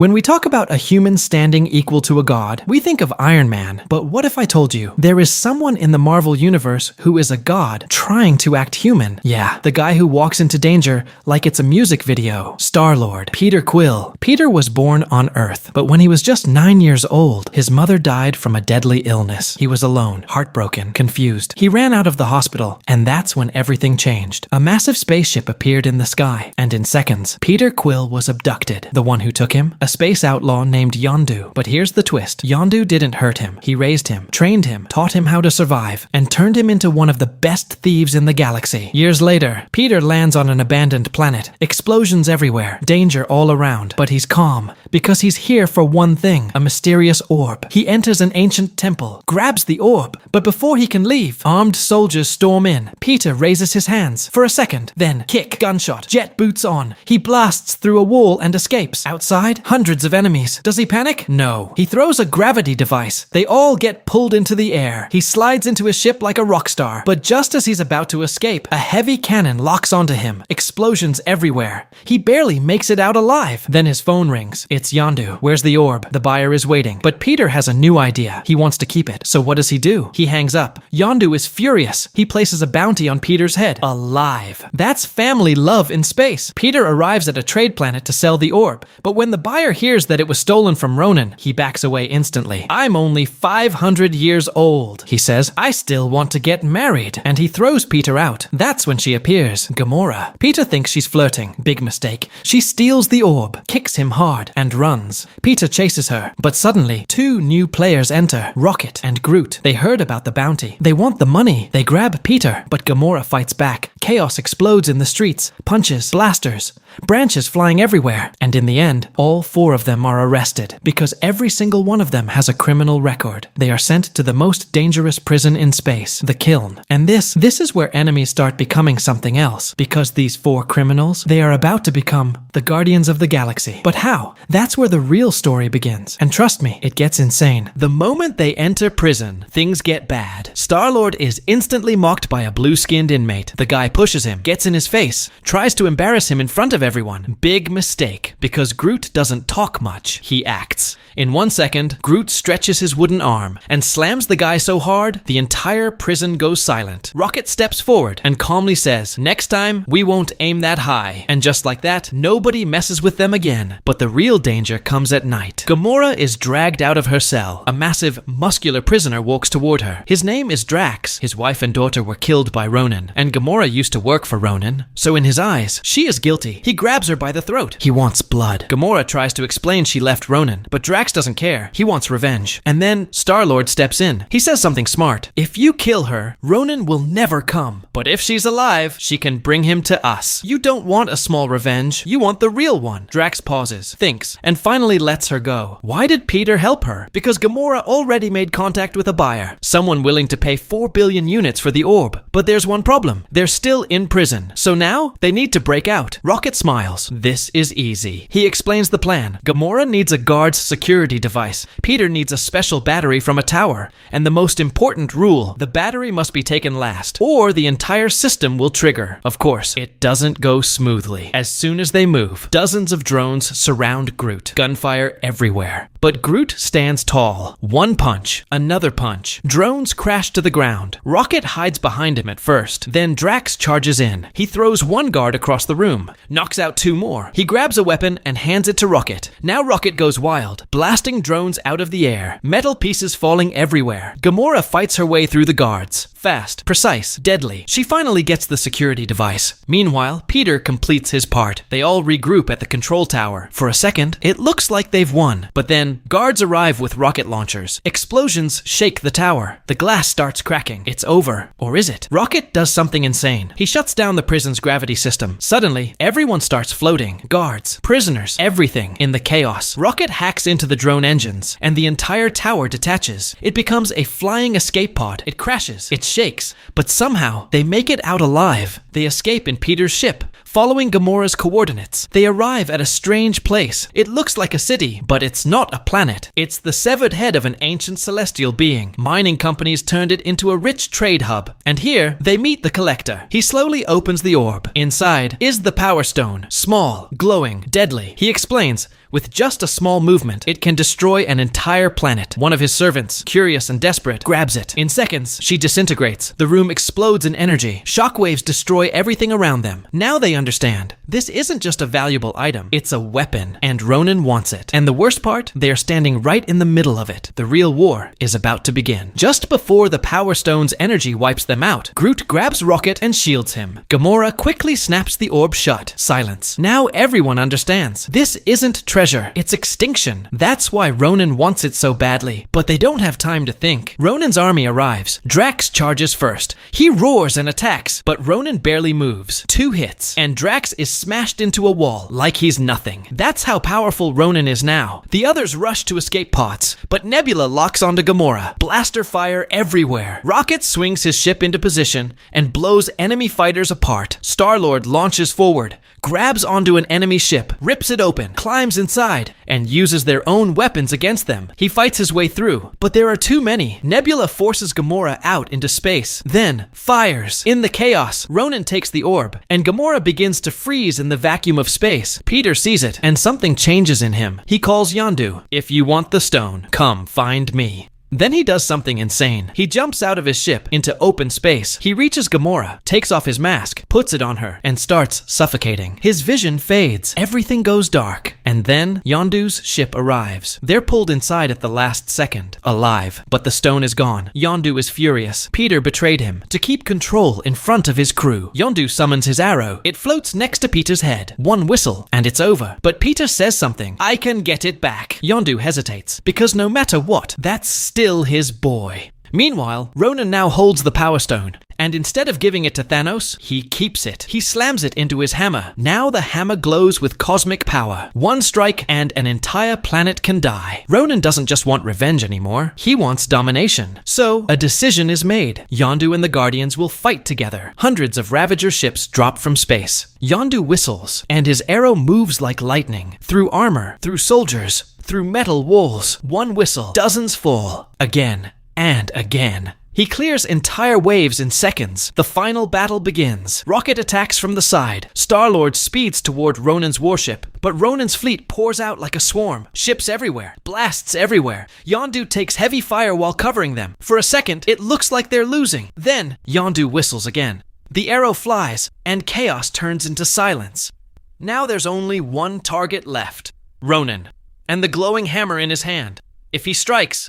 When we talk about a human standing equal to a god, we think of Iron Man. But what if I told you there is someone in the Marvel universe who is a god trying to act human? Yeah, the guy who walks into danger like it's a music video. Star-Lord, Peter Quill. Peter was born on Earth, but when he was just 9 years old, his mother died from a deadly illness. He was alone, heartbroken, confused. He ran out of the hospital, and that's when everything changed. A massive spaceship appeared in the sky, and in seconds, Peter Quill was abducted. The one who took him? A space outlaw named Yondu. But here's the twist. Yondu didn't hurt him. He raised him, trained him, taught him how to survive, and turned him into one of the best thieves in the galaxy. Years later, Peter lands on an abandoned planet. Explosions everywhere, danger all around, but he's calm because he's here for one thing, a mysterious orb. He enters an ancient temple, grabs the orb, but before he can leave, armed soldiers storm in. Peter raises his hands for a second, then kick, gunshot, jet boots on. He blasts through a wall and escapes. Outside, hundreds of enemies. Does he panic? No. He throws a gravity device. They all get pulled into the air. He slides into his ship like a rock star. But just as he's about to escape, a heavy cannon locks onto him. Explosions everywhere. He barely makes it out alive. Then his phone rings. It's Yondu. Where's the orb? The buyer is waiting. But Peter has a new idea. He wants to keep it. So what does he do? He hangs up. Yondu is furious. He places a bounty on Peter's head. Alive. That's family love in space. Peter arrives at a trade planet to sell the orb. But when the buyer hears that it was stolen from Ronan, he backs away instantly. I'm only 500 years old, he says. I still want to get married. And he throws Peter out. That's when she appears, Gamora. Peter thinks she's flirting. Big mistake. She steals the orb, kicks him hard, and runs. Peter chases her. But suddenly, two new players enter, Rocket and Groot. They heard about the bounty. They want the money. They grab Peter, but Gamora fights back. Chaos explodes in the streets. Punches, blasters, branches flying everywhere. And in the end, all four of them are arrested because every single one of them has a criminal record. They are sent to the most dangerous prison in space, the Kiln. And this is where enemies start becoming something else, because these four criminals, they are about to become the Guardians of the Galaxy. But how? That's where the real story begins. And trust me, it gets insane. The moment they enter prison, things get bad. Star-Lord is instantly mocked by a blue-skinned inmate. The guy pushes him, gets in his face, tries to embarrass him in front of everyone. Big mistake, because Groot doesn't talk much. He acts. In 1 second, Groot stretches his wooden arm and slams the guy so hard, the entire prison goes silent. Rocket steps forward and calmly says, "Next time, we won't aim that high." And just like that, nobody messes with them again. But the real danger comes at night. Gamora is dragged out of her cell. A massive, muscular prisoner walks toward her. His name is Drax. His wife and daughter were killed by Ronan, and Gamora used to work for Ronan. So in his eyes, she is guilty. He grabs her by the throat. He wants blood. Gamora tries to explain she left Ronan, but Drax doesn't care. He wants revenge. And then Star-Lord steps in. He says something smart. If you kill her, Ronan will never come. But if she's alive, she can bring him to us. You don't want a small revenge. You want the real one. Drax pauses, thinks, and finally lets her go. Why did Peter help her? Because Gamora already made contact with a buyer. Someone willing to pay 4 billion units for the orb. But there's one problem. They're still in prison. So now, they need to break out. Rocket smiles. This is easy. He explains the plan. Gamora needs a guard's security device. Peter needs a special battery from a tower. And the most important rule, the battery must be taken last, or the entire system will trigger. Of course, it doesn't go smoothly. As soon as they move, dozens of drones surround Groot. Gunfire everywhere. But Groot stands tall. One punch, another punch. Drones crash to the ground. Rocket hides behind him at first. Then Drax charges in. He throws one guard across the room, knocks out two more. He grabs a weapon and hands it to Rocket. Now Rocket goes wild, blasting drones out of the air. Metal pieces falling everywhere. Gamora fights her way through the guards. Fast, precise, deadly. She finally gets the security device. Meanwhile, Peter completes his part. They all regroup at the control tower. For a second, it looks like they've won. But then, guards arrive with rocket launchers. Explosions shake the tower. The glass starts cracking. It's over. Or is it? Rocket does something insane. He shuts down the prison's gravity system. Suddenly, everyone starts floating. Guards, prisoners, everything in the chaos. Rocket hacks into the drone engines, and the entire tower detaches. It becomes a flying escape pod. It crashes. It shakes. But somehow, they make it out alive. They escape in Peter's ship. Following Gamora's coordinates, they arrive at a strange place. It looks like a city, but it's not a planet. It's the severed head of an ancient celestial being. Mining companies turned it into a rich trade hub. And here, they meet the Collector. He slowly opens the orb. Inside is the Power Stone. Small, glowing, deadly. He explains, With just a small movement, it can destroy an entire planet. One of his servants, curious and desperate, grabs it. In seconds, she disintegrates. The room explodes in energy. Shockwaves destroy everything around them. Now they understand. This isn't just a valuable item. It's a weapon, and Ronan wants it. And the worst part? They are standing right in the middle of it. The real war is about to begin. Just before the Power Stone's energy wipes them out, Groot grabs Rocket and shields him. Gamora quickly snaps the orb shut. Silence. Now everyone understands. This isn't treasure, it's extinction. That's why Ronan wants it so badly. But they don't have time to think. Ronan's army arrives. Drax charges first. He roars and attacks, but Ronan barely moves. 2 hits, and Drax is smashed into a wall like he's nothing. That's how powerful Ronan is now. The others rush to escape pods, but Nebula locks onto Gamora. Blaster fire everywhere. Rocket swings his ship into position and blows enemy fighters apart. Star-Lord launches forward, grabs onto an enemy ship, rips it open, climbs inside, and uses their own weapons against them. He fights his way through, but there are too many. Nebula forces Gamora out into space, then fires. In the chaos, Ronan takes the orb, and Gamora begins to freeze in the vacuum of space. Peter sees it, and something changes in him. He calls Yondu. "If you want the stone, come find me." Then he does something insane. He jumps out of his ship into open space. He reaches Gamora, takes off his mask, puts it on her, and starts suffocating. His vision fades. Everything goes dark. And then Yondu's ship arrives. They're pulled inside at the last second, alive. But the stone is gone. Yondu is furious. Peter betrayed him. To keep control in front of his crew, Yondu summons his arrow. It floats next to Peter's head. One whistle, and it's over. But Peter says something. "I can get it back." Yondu hesitates, because no matter what, that's still his boy. Meanwhile, Ronan now holds the Power Stone, and instead of giving it to Thanos, he keeps it. He slams it into his hammer. Now the hammer glows with cosmic power. One strike and an entire planet can die. Ronan doesn't just want revenge anymore. He wants domination. So, a decision is made. Yondu and the Guardians will fight together. Hundreds of Ravager ships drop from space. Yondu whistles, and his arrow moves like lightning. Through armor, through soldiers, through metal walls. One whistle, dozens fall. Again. And again. He clears entire waves in seconds. The final battle begins. Rocket attacks from the side. Star-Lord speeds toward Ronan's warship, but Ronan's fleet pours out like a swarm. Ships everywhere. Blasts everywhere. Yondu takes heavy fire while covering them. For a second, it looks like they're losing. Then, Yondu whistles again. The arrow flies, and chaos turns into silence. Now there's only one target left. Ronan. And the glowing hammer in his hand. If he strikes,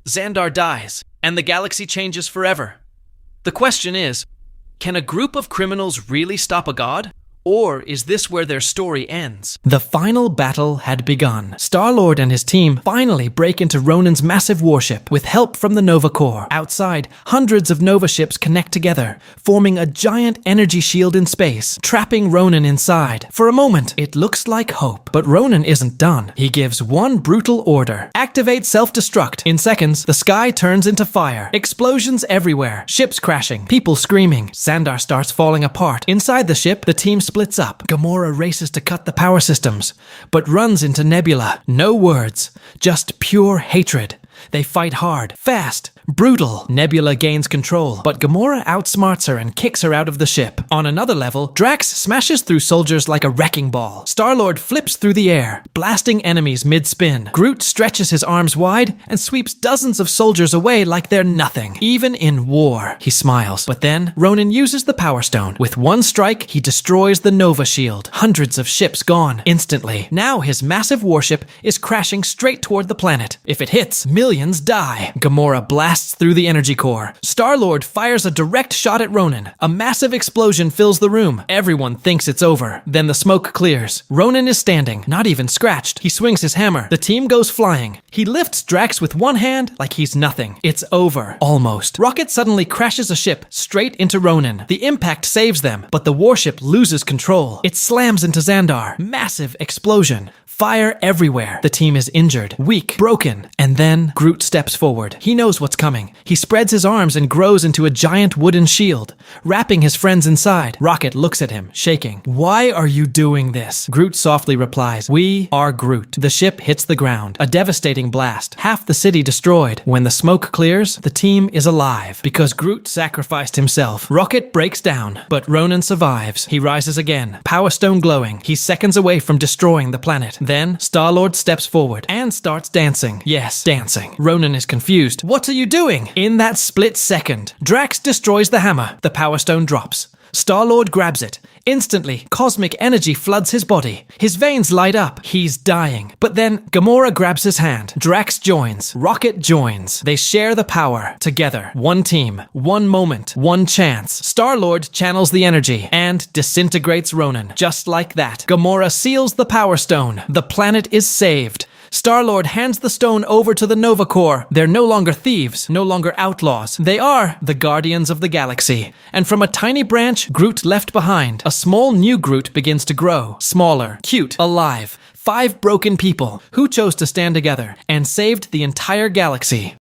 Xandar dies, and the galaxy changes forever. The question is, can a group of criminals really stop a god? Or is this where their story ends? The final battle had begun. Star-Lord and his team finally break into Ronan's massive warship with help from the Nova Corps. Outside, hundreds of Nova ships connect together, forming a giant energy shield in space, trapping Ronan inside. For a moment, it looks like hope. But Ronan isn't done. He gives one brutal order. Activate self-destruct. In seconds, the sky turns into fire. Explosions everywhere. Ships crashing. People screaming. Xandar starts falling apart. Inside the ship, the team splits up. Gamora races to cut the power systems, but runs into Nebula. No words, just pure hatred. They fight hard, fast, brutal. Nebula gains control, but Gamora outsmarts her and kicks her out of the ship. On another level, Drax smashes through soldiers like a wrecking ball. Star-Lord flips through the air, blasting enemies mid-spin. Groot stretches his arms wide and sweeps dozens of soldiers away like they're nothing. Even in war, he smiles. But then, Ronan uses the Power Stone. With one strike, he destroys the Nova Shield. Hundreds of ships gone instantly. Now his massive warship is crashing straight toward the planet. If it hits, millions die. Gamora blasts through the energy core. Star-Lord fires a direct shot at Ronan. A massive explosion fills the room. Everyone thinks it's over. Then the smoke clears. Ronan is standing, not even scratched. He swings his hammer. The team goes flying. He lifts Drax with one hand like he's nothing. It's over. Almost. Rocket suddenly crashes a ship straight into Ronan. The impact saves them, but the warship loses control. It slams into Xandar. Massive explosion. Fire everywhere. The team is injured, weak, broken. And then Groot steps forward. He knows what's coming. He spreads his arms and grows into a giant wooden shield, wrapping his friends inside. Rocket looks at him, shaking. "Why are you doing this?" Groot softly replies, "We are Groot." The ship hits the ground. A devastating devastating blast. Half the city destroyed. When the smoke clears, the team is alive because Groot sacrificed himself. Rocket breaks down, but Ronan survives. He rises again, Power Stone glowing. He's seconds away from destroying the planet. Then, Star-Lord steps forward and starts dancing. Yes, dancing. Ronan is confused. What are you doing? In that split second, Drax destroys the hammer. The Power Stone drops. Star-Lord grabs it. Instantly, cosmic energy floods his body. His veins light up. He's dying. But then, Gamora grabs his hand. Drax joins. Rocket joins. They share the power. Together. One team. One moment. One chance. Star-Lord channels the energy and disintegrates Ronan. Just like that. Gamora seals the Power Stone. The planet is saved. Star-Lord hands the stone over to the Nova Corps. They're no longer thieves, no longer outlaws. They are the Guardians of the Galaxy. And from a tiny branch Groot left behind, a small new Groot begins to grow. Smaller, cute, alive. 5 broken people who chose to stand together and saved the entire galaxy.